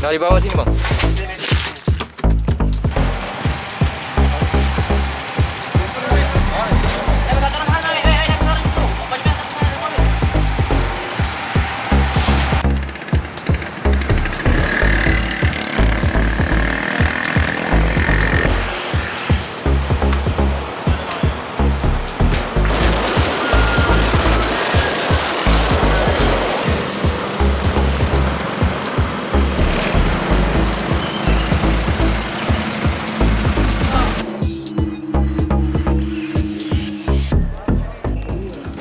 Dari bawah sini bang.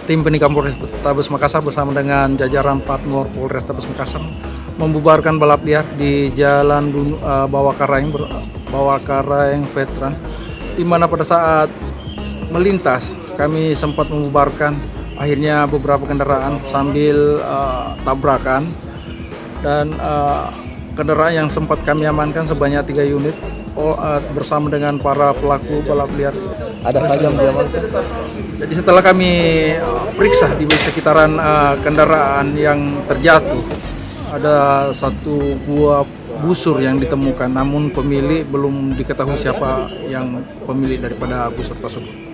Tim Penikam Polrestabes Makassar bersama dengan jajaran Patmor Polrestabes Makassar membubarkan balap liar di Jalan Bawah Karang Veteran, di mana pada saat melintas kami sempat membubarkan. Akhirnya beberapa kendaraan sambil tabrakan, dan kendaraan yang sempat kami amankan sebanyak 3 unit bersama dengan para pelaku balap liar. Ada saja yang diamankan. Jadi setelah kami periksa di sekitaran kendaraan yang terjatuh, ada satu buah busur yang ditemukan, namun pemilik belum diketahui siapa yang pemilik daripada busur tersebut.